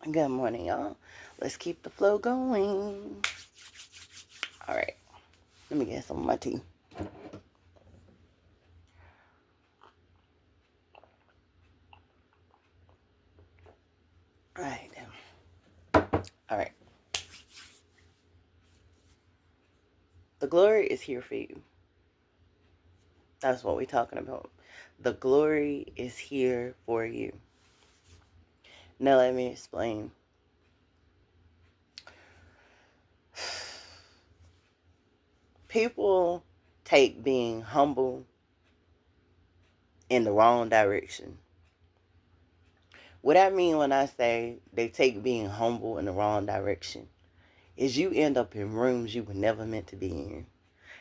Good morning, y'all. Let's keep the flow going. All right. Let me get some of my tea. All right. All right. The glory is here for you. That's what we're talking about. The glory is here for you. Now, let me explain. People take being humble in the wrong direction. What I mean when I say they take being humble in the wrong direction is you end up in rooms you were never meant to be in,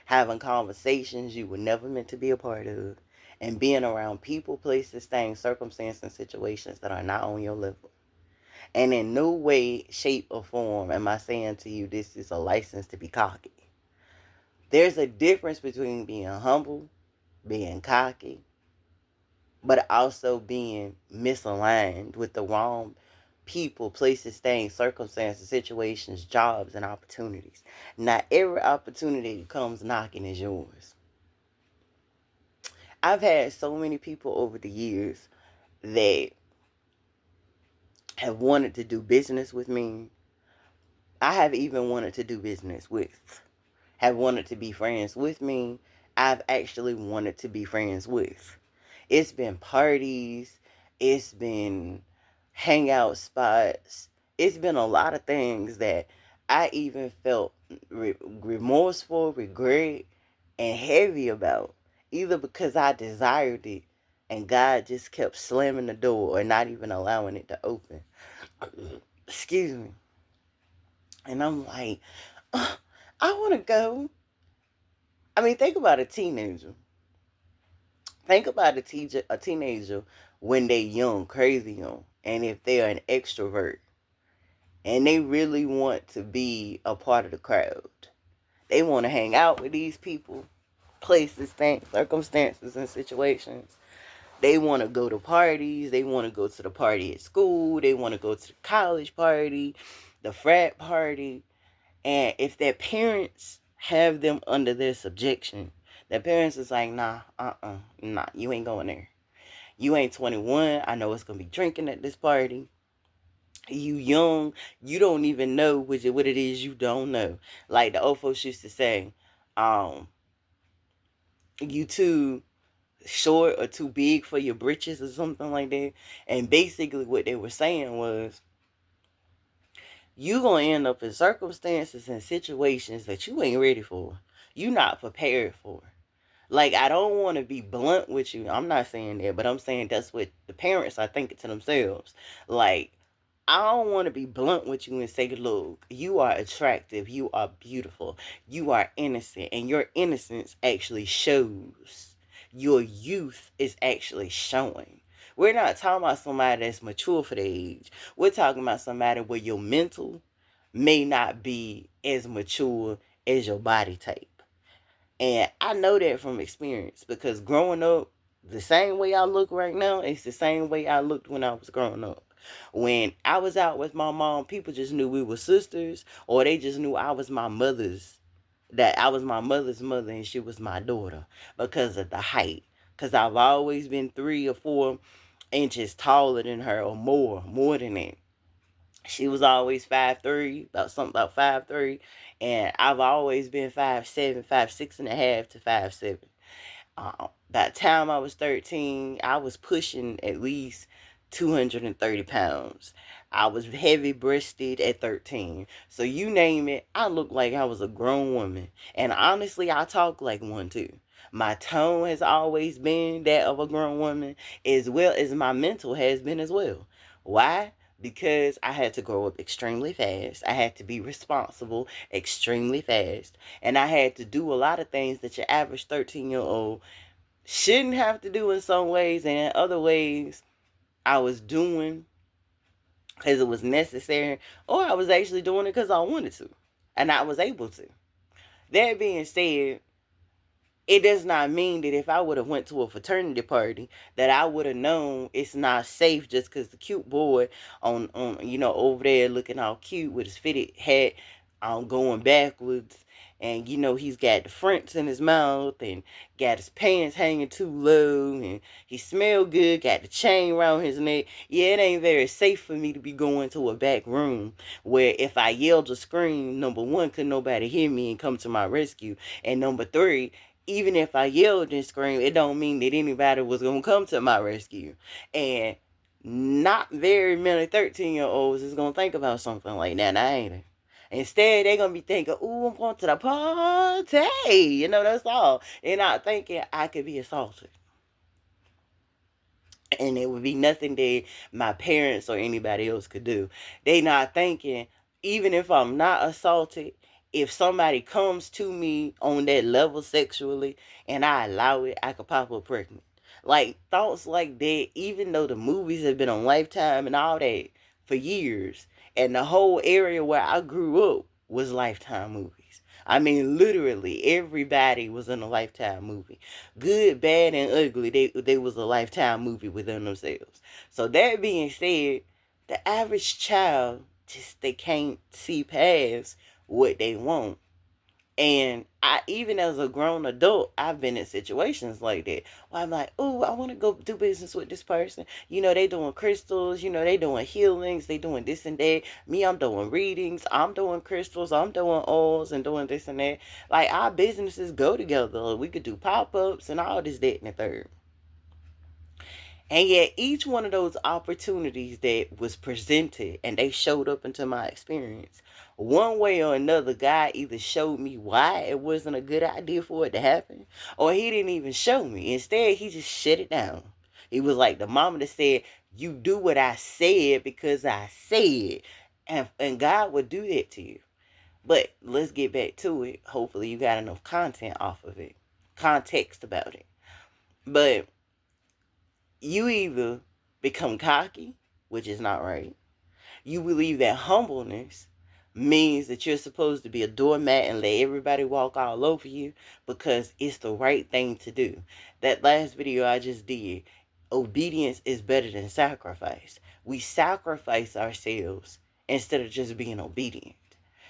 having conversations you were never meant to be a part of, and being around people, places, things, circumstances, and situations that are not on your level. And in no way, shape, or form am I saying to you this is a license to be cocky. There's a difference between being humble, being cocky, but also being misaligned with the wrong people, places, things, circumstances, situations, jobs, and opportunities. Not every opportunity that comes knocking is yours. I've had so many people over the years that have wanted to do business with me. I have even wanted to do business with, have wanted to be friends with me. I've actually wanted to be friends with. It's been parties. It's been hangout spots. It's been a lot of things that I even felt remorseful, regret, and heavy about. Either because I desired it and God just kept slamming the door or not even allowing it to open. Excuse me. And I'm like, I want to go. I mean, think about a teenager. Think about a teenager when they young, crazy young, and if they're an extrovert and they really want to be a part of the crowd. They want to hang out with these people, places, things, circumstances, and situations. They want to go to parties. They want to go to the party at school. They want to go to the college party, the frat party. And if their parents have them under their subjection, their parents is like, nah, nah, you ain't going there. You ain't 21. I know it's going to be drinking at this party. You young. You don't even know what it is you don't know. Like the old folks used to say, um, you too short or too big for your britches or something like that. And basically what they were saying was, you gonna end up in circumstances and situations that you ain't ready for. You not prepared for. Like, I don't want to be blunt with you. I'm not saying that, but I'm saying that's what the parents are thinking to themselves. Like, I don't want to be blunt with you and say, look, you are attractive, you are beautiful, you are innocent, and your innocence actually shows. Your youth is actually showing. We're not talking about somebody that's mature for the age. We're talking about somebody where your mental may not be as mature as your body type. And I know that from experience because growing up, the same way I look right now, it's the same way I looked when I was growing up. When I was out with my mom, people just knew we were sisters, or they just knew that I was my mother's mother and she was my daughter because of the height. Because I've always been 3 or 4 inches taller than her or more than that. She was always 5'3", about 5'3", and I've always been 5'7", 5'6.5" to 5'7". By the time I was 13, I was pushing at least 230 pounds. I was heavy breasted at 13. So you name it, I looked like I was a grown woman. And honestly, I talk like one too. My tone has always been that of a grown woman, as well as my mental has been as well. Why? Because I had to grow up extremely fast. I had to be responsible extremely fast. And I had to do a lot of things that your average 13-year-old shouldn't have to do in some ways, and in other ways I was doing because it was necessary, or I was actually doing it because I wanted to and I was able to. That being said, It does not mean that if I would have went to a fraternity party that I would have known it's not safe just because the cute boy on over there looking all cute with his fitted hat going backwards, and he's got the fronts in his mouth and got his pants hanging too low, and he smell good, got the chain around his neck. Yeah, it ain't very safe for me to be going to a back room where if I yelled or screamed, number one, could nobody hear me and come to my rescue, and number three, even if I yelled and screamed, it don't mean that anybody was going to come to my rescue. And not very many 13-year-olds is going to think about something like that, now ain't it? Instead, they're going to be thinking, ooh, I'm going to the party. That's all. They're not thinking I could be assaulted. And it would be nothing that my parents or anybody else could do. They not thinking, even if I'm not assaulted, if somebody comes to me on that level sexually and I allow it, I could pop up pregnant. Like thoughts like that, even though the movies have been on Lifetime and all that for years, and the whole area where I grew up was Lifetime movies. I mean, literally everybody was in a Lifetime movie. Good, bad, and ugly, they was a Lifetime movie within themselves. So that being said, the average child just they can't see past what they want. And I, even as a grown adult, I've been in situations like that. Where I'm like, oh, I want to go do business with this person. They doing crystals. They doing healings. They doing this and that. Me, I'm doing readings. I'm doing crystals. I'm doing oils and doing this and that. Like, our businesses go together. We could do pop-ups and all this, that, and the third. And yet, each one of those opportunities that was presented and they showed up into my experience, one way or another, God either showed me why it wasn't a good idea for it to happen, or he didn't even show me. Instead, he just shut it down. He was like the mama that said, you do what I said because I said. And God would do that to you. But let's get back to it. Hopefully you got enough content off of it. Context about it. But you either become cocky, which is not right. You believe that humbleness means that you're supposed to be a doormat and let everybody walk all over you because it's the right thing to do. That last video I just did, obedience is better than sacrifice. We sacrifice ourselves instead of just being obedient.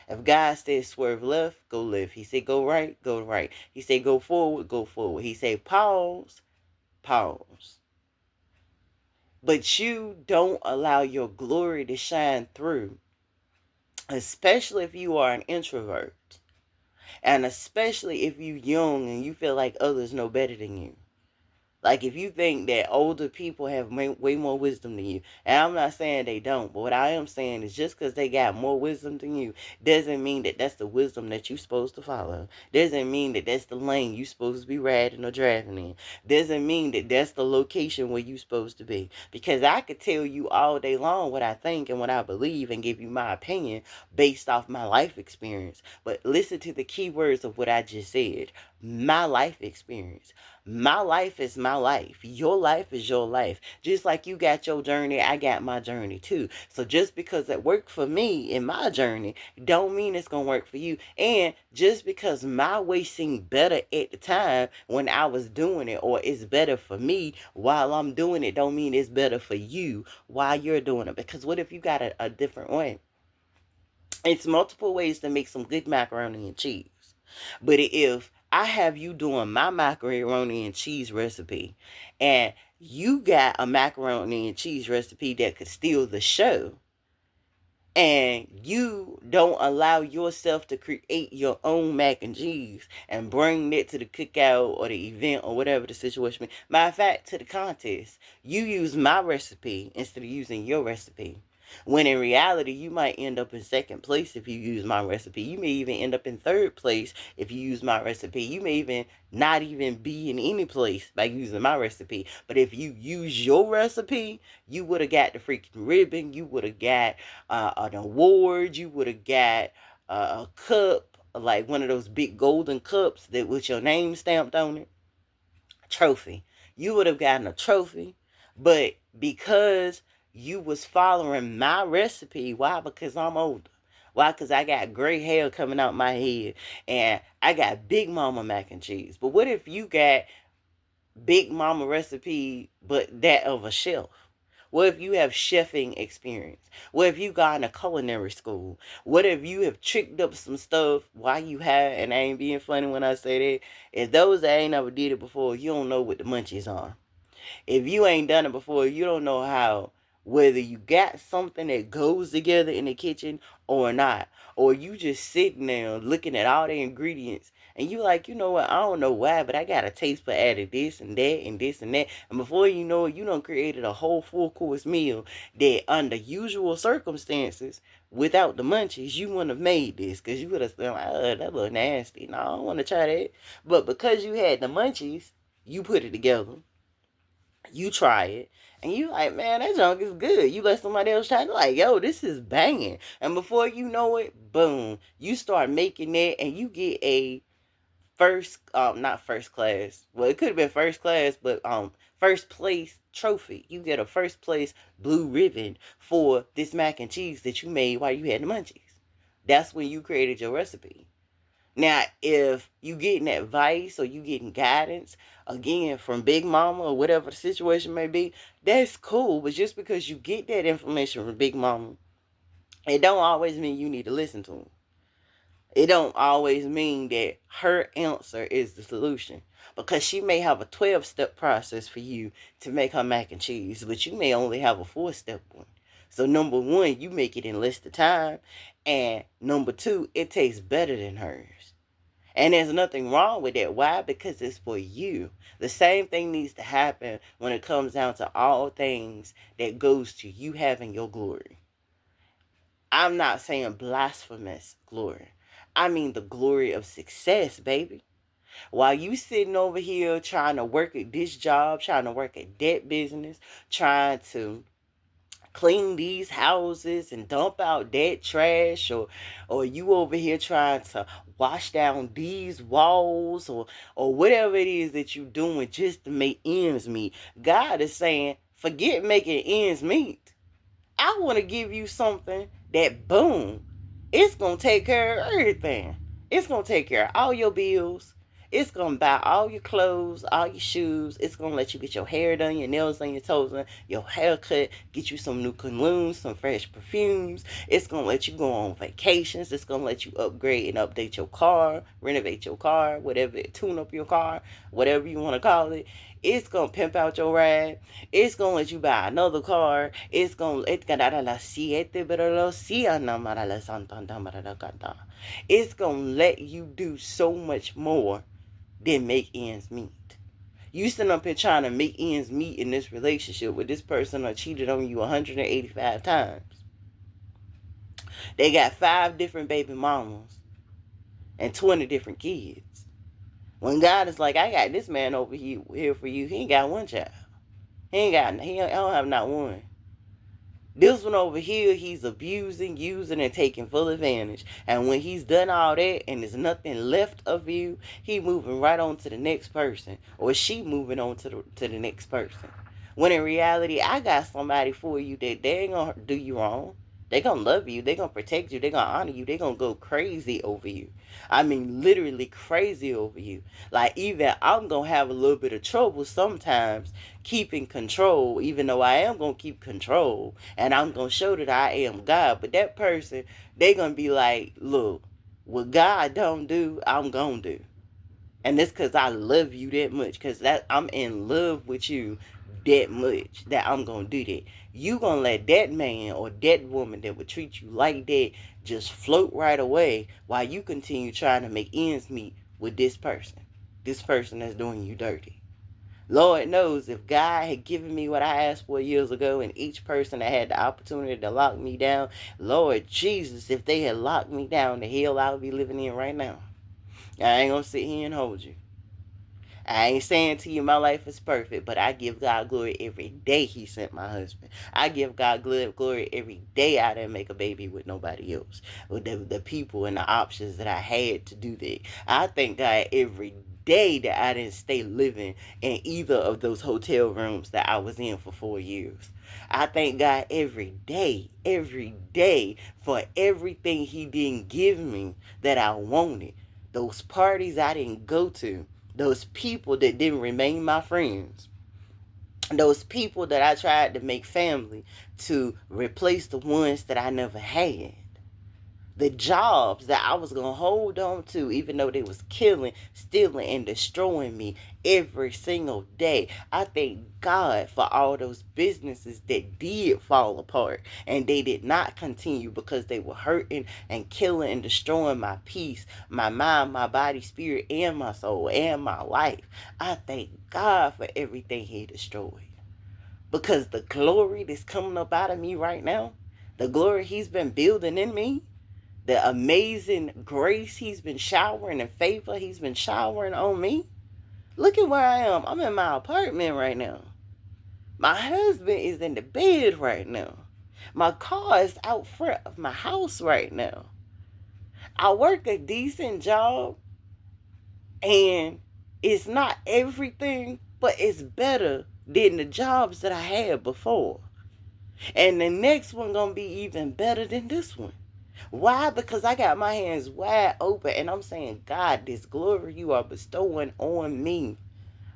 If God said swerve left, go left. He said go right, go right. He said go forward, go forward. He said pause, pause. But you don't allow your glory to shine through, especially if you are an introvert, and especially if you're young and you feel like others know better than you. Like if you think that older people have way more wisdom than you, and I'm not saying they don't, but what I am saying is just because they got more wisdom than you doesn't mean that that's the wisdom that you're supposed to follow. Doesn't mean that that's the lane you're supposed to be riding or driving in. Doesn't mean that that's the location where you're supposed to be. Because I could tell you all day long what I think and what I believe and give you my opinion based off my life experience. But listen to the key words of what I just said. My life experience. My life is my life. Your life is your life. Just like you got your journey, I got my journey too. So just because it worked for me in my journey, don't mean it's going to work for you. And just because my way seemed better at the time when I was doing it, or it's better for me while I'm doing it, don't mean it's better for you while you're doing it. Because what if you got a different way? It's multiple ways to make some good macaroni and cheese. But if I have you doing my macaroni and cheese recipe, and you got a macaroni and cheese recipe that could steal the show, and you don't allow yourself to create your own mac and cheese and bring it to the cookout or the event or whatever the situation is. Matter of fact, to the contest, you use my recipe instead of using your recipe. When in reality, you might end up in second place if you use my recipe. You may even end up in third place if you use my recipe. You may even not even be in any place by using my recipe. But if you use your recipe, you would have got the freaking ribbon. You would have got an award. You would have got a cup, like one of those big golden cups that with your name stamped on it. Trophy. You would have gotten a trophy. But because you was following my recipe, why? Because I'm older. Why? Because I got gray hair coming out my head and I got Big Mama mac and cheese. But what if you got Big Mama recipe, but that of a chef? What if you have chefing experience? What if you got in a culinary school? What if you have tricked up some stuff while you have, and I ain't being funny when I say that, if those that ain't never did it before, you don't know what the munchies are. If you ain't done it before, you don't know how, whether you got something that goes together in the kitchen or not, or you just sitting there looking at all the ingredients and you like, you know what, I don't know why, but I got a taste for adding this and that and this and that, and before you know it, you done created a whole full course meal that under usual circumstances, without the munchies, you wouldn't have made this, because you would have been like, oh, that look nasty, no, I don't want to try that. But because you had the munchies, you put it together, you try it, and you like, man, that junk is good. You let somebody else try it, like, yo, this is banging. And before you know it, boom, you start making that, and you get a first, not first class. Well, it could have been first class, but first place trophy. You get a first place blue ribbon for this mac and cheese that you made while you had the munchies. That's when you created your recipe. Now, if you getting advice or you getting guidance, again, from Big Mama or whatever the situation may be, that's cool. But just because you get that information from Big Mama, it don't always mean you need to listen to them. It don't always mean that her answer is the solution. Because she may have a 12-step process for you to make her mac and cheese, but you may only have a 4-step one. So number one, you make it in less of time. And number two, it tastes better than hers. And there's nothing wrong with that. Why? Because it's for you. The same thing needs to happen when it comes down to all things that goes to you having your glory. I'm not saying blasphemous glory. I mean the glory of success, baby. While you sitting over here trying to work at this job, trying to work at that business, trying to clean these houses and dump out that trash, or you over here trying to wash down these walls, or whatever it is that you're doing just to make ends meet, God is saying, forget making ends meet. I want to give you something that, boom, it's going to take care of everything. It's going to take care of all your bills. It's going to buy all your clothes, all your shoes. It's going to let you get your hair done, your nails done, your toes done, your hair cut, get you some new colognes, some fresh perfumes. It's going to let you go on vacations. It's going to let you upgrade and update your car, renovate your car, whatever, tune up your car, whatever you want to call it. It's going to pimp out your ride. It's going to let you buy another car. It's going to let you do so much more than make ends meet. You sitting up here trying to make ends meet in this relationship with this person that cheated on you 185 times. They got 5 different baby mamas and 20 different kids. When God is like, I got this man over here for you, he ain't got one child. He don't have not one. This one over here, he's abusing, using, and taking full advantage. And when he's done all that and there's nothing left of you, he moving right on to the next person. Or she moving on to the next person. When in reality, I got somebody for you that they ain't going to do you wrong. They going to love you. They going to protect you. They going to honor you. They going to go crazy over you. I mean, literally crazy over you. Like, even I'm going to have a little bit of trouble sometimes keeping control, even though I am going to keep control. And I'm going to show that I am God. But that person, they going to be like, look, what God don't do, I'm going to do. And that's because I love you that much. Because I'm in love with you that much that I'm going to do that. You going to let that man or that woman that would treat you like that just float right away while you continue trying to make ends meet with this person. This person that's doing you dirty. Lord knows if God had given me what I asked for years ago, and each person that had the opportunity to lock me down, Lord Jesus, if they had locked me down, the hell I would be living in right now. I ain't going to sit here and hold you. I ain't saying to you my life is perfect, but I give God glory every day he sent my husband. I give God glory every day I didn't make a baby with nobody else. With the people and the options that I had to do that. I thank God every day that I didn't stay living in either of those hotel rooms that I was in for 4 years. I thank God every day for everything He didn't give me that I wanted. Those parties I didn't go to, those people that didn't remain my friends, those people that I tried to make family to replace the ones that I never had, the jobs that I was going to hold on to, even though they was killing, stealing, and destroying me every single day. I thank God for all those businesses that did fall apart and they did not continue because they were hurting and killing and destroying my peace, my mind, my body, spirit, and my soul, and my life. I thank God for everything He destroyed. Because the glory that's coming up out of me right now, the glory He's been building in me, the amazing grace He's been showering and favor He's been showering on me. Look at where I am. I'm in my apartment right now. My husband is in the bed right now. My car is out front of my house right now. I work a decent job, and it's not everything, but it's better than the jobs that I had before. And the next one gonna be even better than this one. Why? Because I got my hands wide open and I'm saying, God, this glory you are bestowing on me,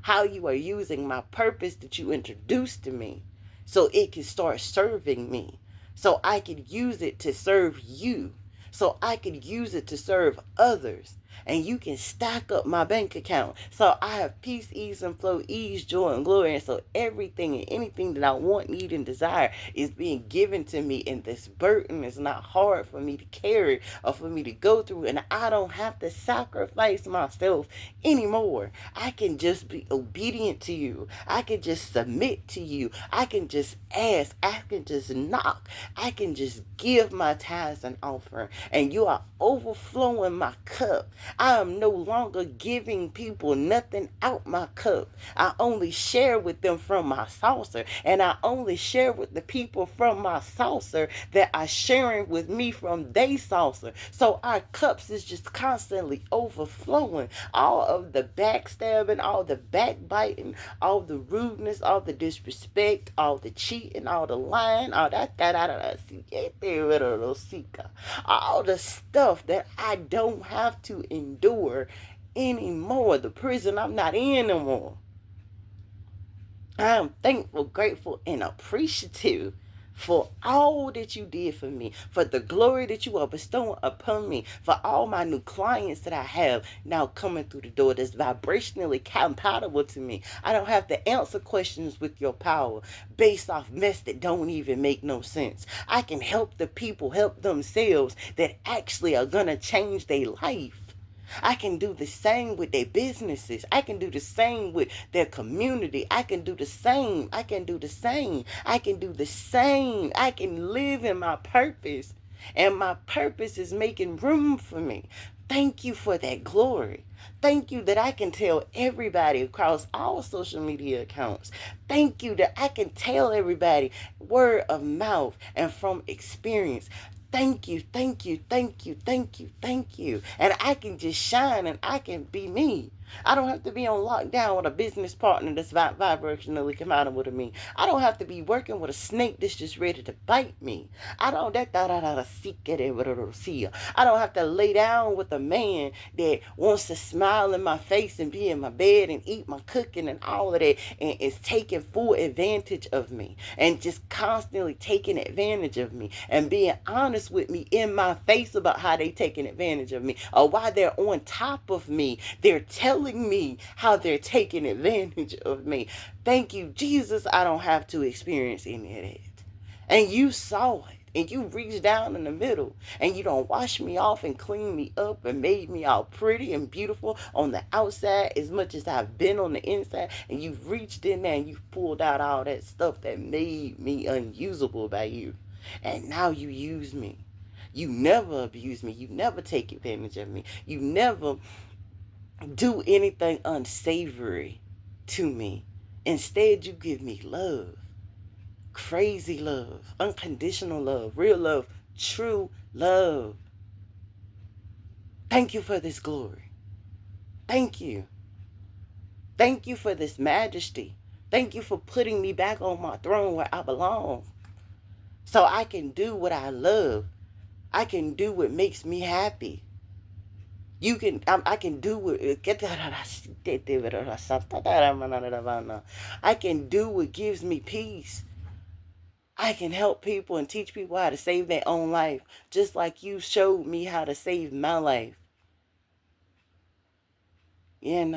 how you are using my purpose that you introduced to me so it can start serving me, so I could use it to serve you, so I could use it to serve others. And you can stack up my bank account so I have peace, ease, and flow, ease, joy, and glory. And so everything and anything that I want, need, and desire is being given to me. And this burden is not hard for me to carry or for me to go through. And I don't have to sacrifice myself anymore. I can just be obedient to you. I can just submit to you. I can just ask. I can just knock. I can just give my tithes and offering. And you are overflowing my cup. I am no longer giving people nothing out my cup. I only share with them from my saucer. And I only share with the people from my saucer that are sharing with me from their saucer. So our cups is just constantly overflowing. All of the backstabbing, all the backbiting, all the rudeness, all the disrespect, all the cheating, all the lying, all all the stuff that I don't have to endure anymore. The prison I'm not in no more. I am thankful, grateful, and appreciative for all that you did for me, for the glory that you are bestowing upon me, for all my new clients that I have now coming through the door that's vibrationally compatible to me. I don't have to answer questions with your power based off mess that don't even make no sense. I can help the people help themselves that actually are going to change their life. I can do the same with their businesses. I can do the same with their community. I can do the same. I can do the same. I can do the same. I can live in my purpose. And my purpose is making room for me. Thank you for that glory. Thank you that I can tell everybody across all social media accounts. Thank you that I can tell everybody word of mouth and from experience. Thank you, thank you, thank you, thank you, thank you. And I can just shine and I can be me. I don't have to be on lockdown with a business partner that's vibrationally compatible to me. I don't have to be working with a snake that's just ready to bite me. I don't have to lay down with a man that wants to smile in my face and be in my bed and eat my cooking and all of that and is taking full advantage of me and just constantly taking advantage of me and being honest with me in my face about how they taking advantage of me or why they're on top of me. They're telling me how they're taking advantage of me. Thank you, Jesus. I don't have to experience any of that. And you saw it. And you reached down in the middle and you don't wash me off and clean me up and made me all pretty and beautiful on the outside as much as I've been on the inside. And you've reached in there and you've pulled out all that stuff that made me unusable by you. And now you use me. You never abuse me. You never take advantage of me. You never do anything unsavory to me. Instead, you give me love. Crazy love, unconditional love, real love, true love. Thank you for this glory. Thank you. Thank you for this majesty. Thank you for putting me back on my throne where I belong. So I can do what I love. I can do what makes me happy. I can do what I can do what gives me peace. I can help people and teach people how to save their own life, just like you showed me how to save my life. Take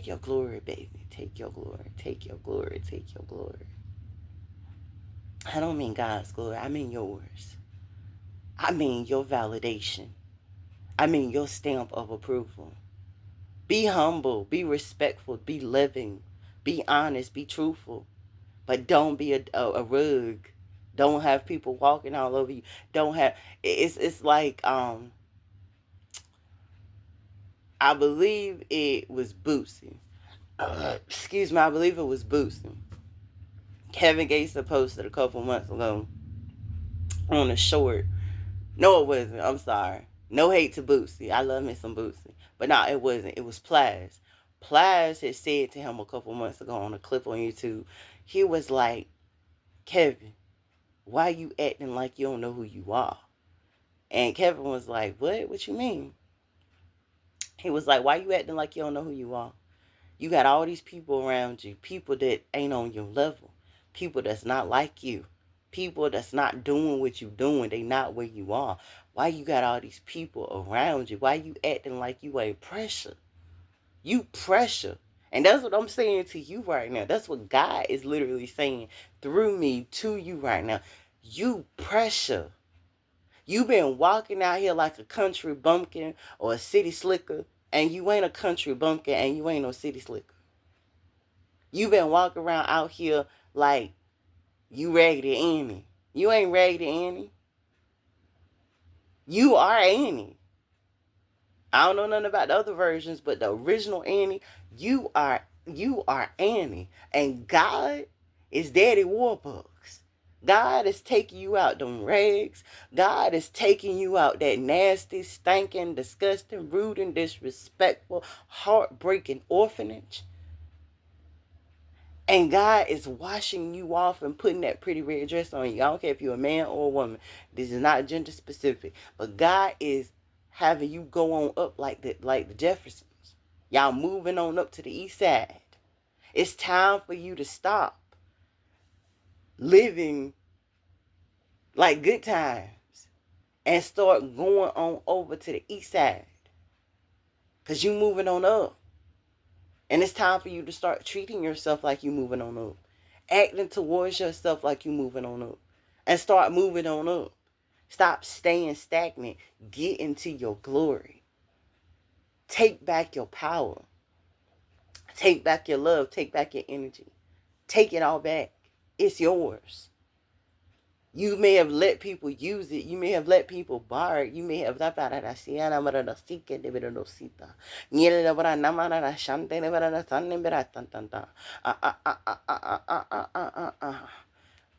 your glory, baby. Take your glory. Take your glory. Take your glory. I don't mean God's glory. I mean yours. I mean your validation. I mean your stamp of approval. Be humble. Be respectful. Be living. Be honest. Be truthful. But don't be a rug. Don't have people walking all over you. Don't have. It's like I believe it was Bootsy. Excuse me. I believe it was Bootsy. Kevin Gates posted a couple months ago on a short. No, it wasn't. I'm sorry. No hate to Bootsy. I love me some Bootsy. But no, it wasn't. It was Plaz. Plaz had said to him a couple months ago on a clip on YouTube, he was like, Kevin, why you acting like you don't know who you are? And Kevin was like, what? What you mean? He was like, why you acting like you don't know who you are? You got all these people around you, people that ain't on your level, people that's not like you, people that's not doing what you doing, they not where you are. Why you got all these people around you? Why you acting like you ain't pressure? You pressure. And that's what I'm saying to you right now. That's what God is literally saying through me to you right now. You pressure. You been walking out here like a country bumpkin or a city slicker, and you ain't a country bumpkin and you ain't no city slicker. You been walking around out here like you Raggedy Annie. You ain't Raggedy Annie. You are Annie. I don't know nothing about the other versions, but the original Annie, you are Annie. And God is Daddy Warbucks. God is taking you out them rags. God is taking you out that nasty, stinking, disgusting, rude, and disrespectful, heartbreaking orphanage. And God is washing you off and putting that pretty red dress on you. I don't care if you're a man or a woman. This is not gender specific. But God is having you go on up like the Jeffersons. Y'all moving on up to the east side. It's time for you to stop living like good times and start going on over to the east side. Because you moving on up. And it's time for you to start treating yourself like you moving on up. Acting towards yourself like you moving on up. And start moving on up. Stop staying stagnant. Get into your glory. Take back your power. Take back your love. Take back your energy. Take it all back. It's yours. You may have let people use it. You may have let people borrow it. You may have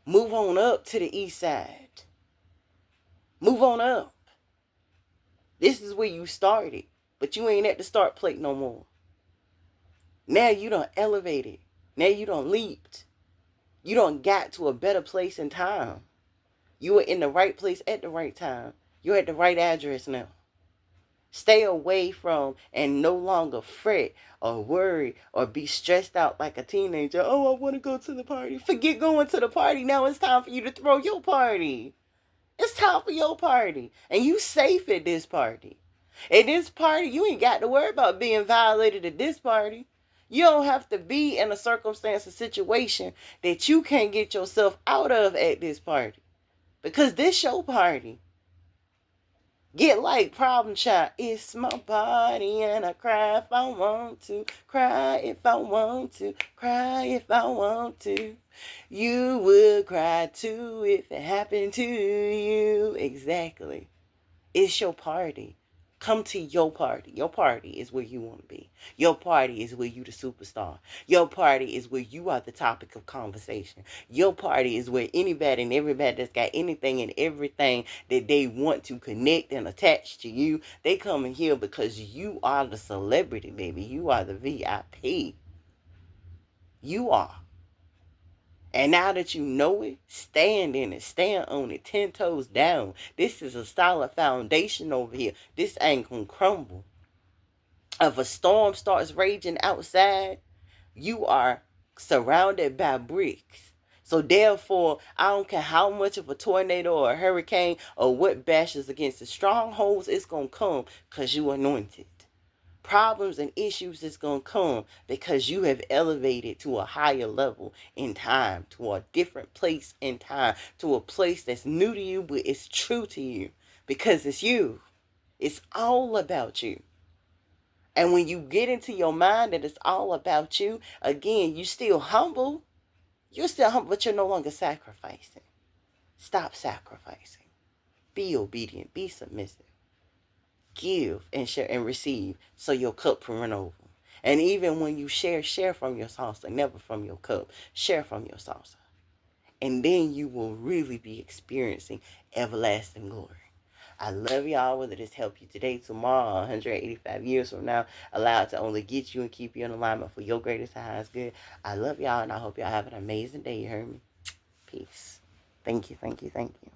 move on up to the east side. Move on up. This is where you started, but you ain't at the start plate no more. Now you done elevated. Now you done leaped. You done got to a better place in time. You were in the right place at the right time. You're at the right address now. Stay away from and no longer fret or worry or be stressed out like a teenager. Oh, I want to go to the party. Forget going to the party. Now it's time for you to throw your party. It's time for your party. And you safe at this party. At this party, you ain't got to worry about being violated at this party. You don't have to be in a circumstance or situation that you can't get yourself out of at this party. Because this your party. Get like Problem Child. It's my party and I cry if I want to. Cry if I want to. Cry if I want to. You would cry too if it happened to you. Exactly. It's your party. Come to your party. Your party is where you want to be. Your party is where you the superstar. Your party is where you are the topic of conversation. Your party is where anybody and everybody that's got anything and everything that they want to connect and attach to you, they come in here because you are the celebrity, baby. You are the VIP. You are. And now that you know it, stand in it, stand on it, 10 toes down. This is a solid foundation over here. This ain't gonna crumble. If a storm starts raging outside, you are surrounded by bricks. So therefore, I don't care how much of a tornado or a hurricane or what bashes against the strongholds, it's gonna come because you anointed. Problems and issues is going to come because you have elevated to a higher level in time, to a different place in time, to a place that's new to you, but it's true to you because it's you. It's all about you. And when you get into your mind that it's all about you, again, you still humble. You're still humble, but you're no longer sacrificing. Stop sacrificing. Be obedient. Be submissive. Give and share and receive so your cup can run over. And even when you share from your saucer, never from your cup. Share from your saucer. And then you will really be experiencing everlasting glory. I love y'all, whether this helped you today, tomorrow, 185 years from now, allow it to only get you and keep you in alignment for your greatest and highest good. I love y'all, and I hope y'all have an amazing day, you heard me? Peace. Thank you, thank you, thank you.